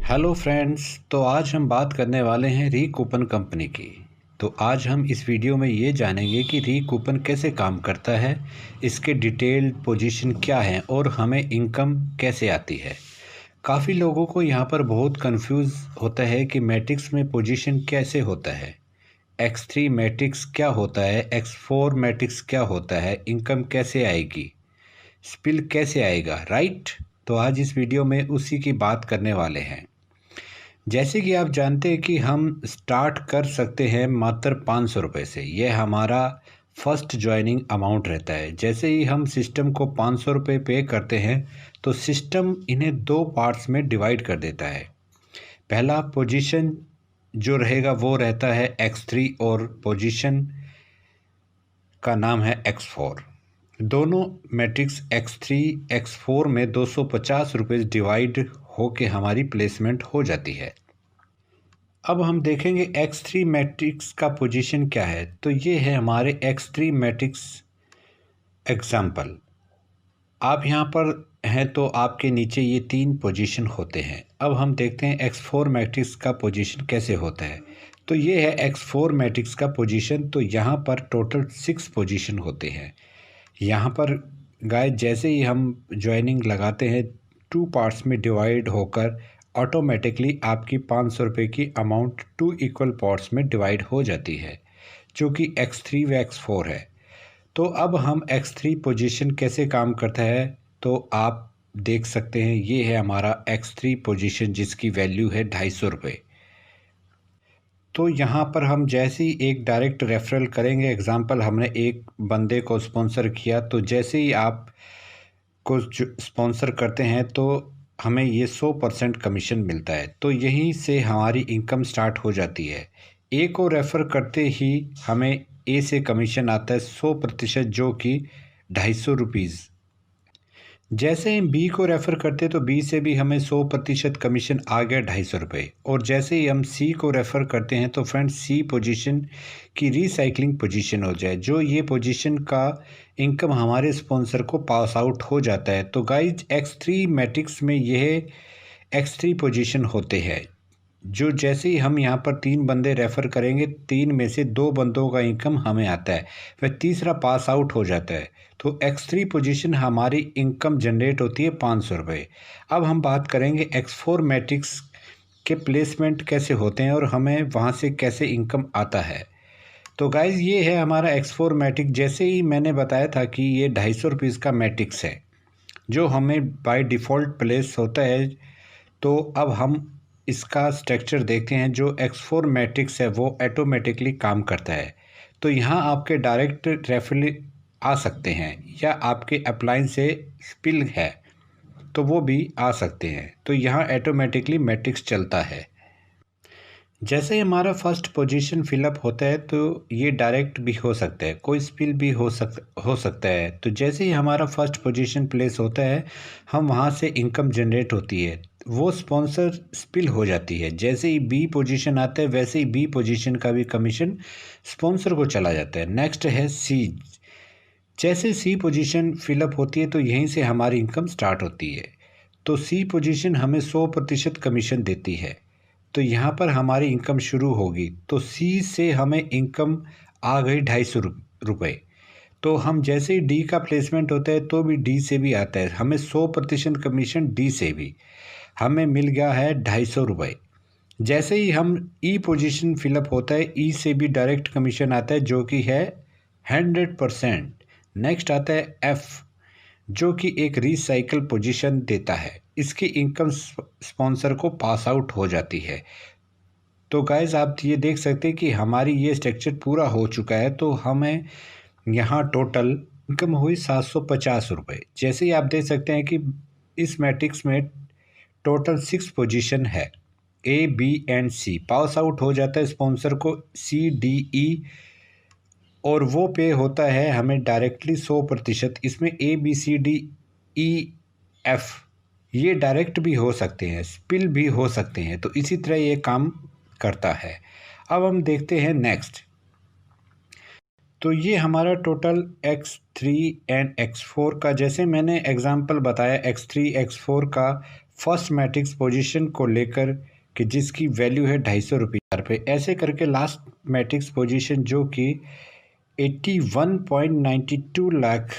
Hello friends. तो आज हम बात करने वाले हैं रीकूपन कंपनी की। तो आज हम इस वीडियो में ये जानेंगे कि रीकूपन कैसे काम करता है, इसके डिटेल्ड पोजीशन क्या है और हमें इनकम कैसे आती है। काफ़ी लोगों को यहाँ पर बहुत कंफ्यूज होता है कि मैट्रिक्स में पोजीशन कैसे होता है, X3 मैट्रिक्स क्या होता है, X4 मैट्रिक्स क्या होता है, इनकम कैसे आएगी, स्पिल कैसे आएगा, राइट। तो आज इस वीडियो में उसी की बात करने वाले हैं। जैसे कि आप जानते हैं कि हम स्टार्ट कर सकते हैं मात्र 500 रुपये से। यह हमारा फर्स्ट ज्वाइनिंग अमाउंट रहता है। जैसे ही हम सिस्टम को 500 रुपये पे करते हैं तो सिस्टम इन्हें दो पार्ट्स में डिवाइड कर देता है। पहला पोजीशन जो रहेगा वो रहता है X3 और पोजीशन का नाम है X4। दोनों मैट्रिक्स X3 X4 में 250 रुपये डिवाइड होके हमारी प्लेसमेंट हो जाती है। अब हम देखेंगे X3 मैट्रिक्स का पोजीशन क्या है। तो ये है हमारे X3 मैट्रिक्स एग्जाम्पल। आप यहाँ पर हैं तो आपके नीचे ये तीन पोजीशन होते हैं। अब हम देखते हैं X4 मैट्रिक्स का पोजीशन कैसे होता है। तो ये है X4 मैट्रिक्स का पोजीशन। तो यहाँ पर टोटल 6 पोजीशन होते हैं। यहाँ पर गाइस जैसे ही हम ज्वाइनिंग लगाते हैं 2 पार्ट्स में डिवाइड होकर ऑटोमेटिकली आपकी 500 रुपये की अमाउंट 2 इक्वल पार्ट्स में डिवाइड हो जाती है, जो कि X3 व X4 है। तो अब हम X3 पोजीशन कैसे काम करता है तो आप देख सकते हैं। ये है हमारा X3 पोजीशन जिसकी वैल्यू है 250 रुपये। तो यहाँ पर हम जैसे ही एक डायरेक्ट रेफरल करेंगे, एग्जांपल हमने एक बंदे को स्पॉन्सर किया, तो जैसे ही आप को स्पॉन्सर करते हैं तो हमें ये 100% कमीशन मिलता है। तो यहीं से हमारी इनकम स्टार्ट हो जाती है। ए को रेफ़र करते ही हमें ए से कमीशन आता है 100%, जो कि 250 रुपीज़। जैसे हम बी को रेफ़र करते तो बी से भी हमें 100% कमीशन आ गया 250 रुपये। और जैसे ही हम सी को रेफ़र करते हैं तो फ्रेंड्स सी पोजीशन की रीसाइकलिंग पोजीशन हो जाए, जो ये पोजीशन का इनकम हमारे स्पॉन्सर को पास आउट हो जाता है। तो गाइज X3 मैट्रिक्स में यह X3 पोजीशन होते हैं, जो जैसे ही हम यहाँ पर 3 बंदे रेफ़र करेंगे, 3 में से 2 बंदों का इनकम हमें आता है, वह तीसरा पास आउट हो जाता है। तो X3 पोजीशन हमारी इनकम जनरेट होती है 500 रुपये। अब हम बात करेंगे X4 मैट्रिक्स के प्लेसमेंट कैसे होते हैं और हमें वहाँ से कैसे इनकम आता है। तो गाइज़ ये है हमारा X4 मैट्रिक्स। जैसे ही मैंने बताया था कि ये 250 रुपीज़ का मैट्रिक्स है जो हमें बाय डिफ़ॉल्ट प्लेस होता है। तो अब हम इसका स्ट्रक्चर देखते हैं। जो X4 मैट्रिक्स है वो ऑटोमेटिकली काम करता है। तो यहाँ आपके डायरेक्ट रेफरल आ सकते हैं या आपके अप्लायंस से स्पिल है तो वो भी आ सकते हैं। तो यहाँ ऑटोमेटिकली मैट्रिक्स चलता है। जैसे ही हमारा फर्स्ट पोजीशन फिलअप होता है तो ये डायरेक्ट भी हो सकता है, कोई स्पिल भी हो सकता है। तो जैसे ही हमारा फर्स्ट पोजीशन प्लेस होता है हम वहाँ से इनकम जनरेट होती है, वो स्पॉन्सर स्पिल हो जाती है। जैसे ही बी पोजीशन आता है वैसे ही बी पोजीशन का भी कमीशन स्पॉन्सर को चला जाता है। नेक्स्ट है सी। जैसे सी पोजीशन फिलअप होती है तो यहीं से हमारी इनकम स्टार्ट होती है। तो सी पोजीशन हमें 100% कमीशन देती है। तो यहाँ पर हमारी इनकम शुरू होगी। तो सी से हमें इनकम आ गई 250 रुपये। तो हम जैसे ही डी का प्लेसमेंट होता है तो भी डी से भी आता है, हमें 100% कमीशन डी से भी हमें मिल गया है 250 रुपये। जैसे ही हम ई पोजीशन फिलअप होता है ई से भी डायरेक्ट कमीशन आता है जो कि है 100%। नेक्स्ट आता है एफ, जो कि एक रिसाइकल पोजीशन देता है। इसकी इनकम स्पॉन्सर को पास आउट हो जाती है। तो गाइज आप ये देख सकते हैं कि हमारी ये स्ट्रक्चर पूरा हो चुका है। तो हमें यहाँ टोटल इनकम हुई 750 रुपये। जैसे ही आप देख सकते हैं कि इस मैट्रिक्स में टोटल 6 पोजीशन है, A B and C. Pass out हो जाता है स्पॉन्सर को सी डी ई, और वो पे होता है हमें डायरेक्टली 100%। इसमें A B C D E F ये डायरेक्ट भी हो सकते हैं, स्पिल भी हो सकते हैं। तो इसी तरह ये काम करता है। अब हम देखते हैं नेक्स्ट। तो ये हमारा टोटल X3 एंड X4 का, जैसे मैंने एग्जांपल बताया X3 X4 का फर्स्ट मैट्रिक्स पोजीशन को लेकर कि जिसकी वैल्यू है 250 रुपये पे, ऐसे करके लास्ट मैट्रिक्स पोजीशन जो कि 81.92 लाख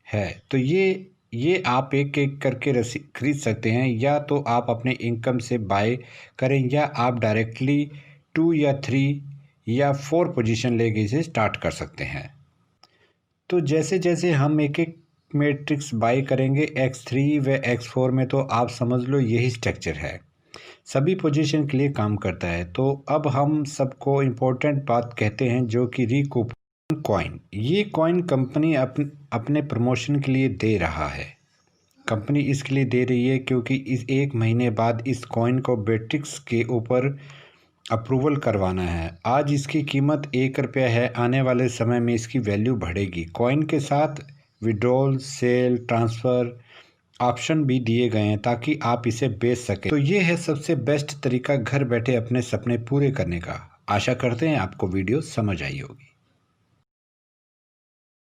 है। तो ये आप एक एक करके खरीद सकते हैं, या तो आप अपने इनकम से बाय करें, या आप डायरेक्टली 2 या 3 या 4 पोजीशन लेके इसे स्टार्ट कर सकते हैं। तो जैसे जैसे हम एक एक मैट्रिक्स बाय करेंगे X3 व X4 में, तो आप समझ लो यही स्ट्रक्चर है, सभी पोजीशन के लिए काम करता है। तो अब हम सबको इम्पोर्टेंट बात कहते हैं जो कि रिकूपन कॉइन। ये कॉइन कंपनी अपने प्रमोशन के लिए दे रहा है। कंपनी इसके लिए दे रही है क्योंकि इस 1 महीने बाद इस कॉइन को बेट्रिक्स के ऊपर अप्रूवल करवाना है। आज इसकी कीमत 1 रुपया है, आने वाले समय में इसकी वैल्यू बढ़ेगी। कॉइन के साथ विड्रॉल, सेल, ट्रांसफ़र ऑप्शन भी दिए गए हैं ताकि आप इसे बेच सकें। तो ये है सबसे बेस्ट तरीका घर बैठे अपने सपने पूरे करने का। आशा करते हैं आपको वीडियो समझ आई होगी।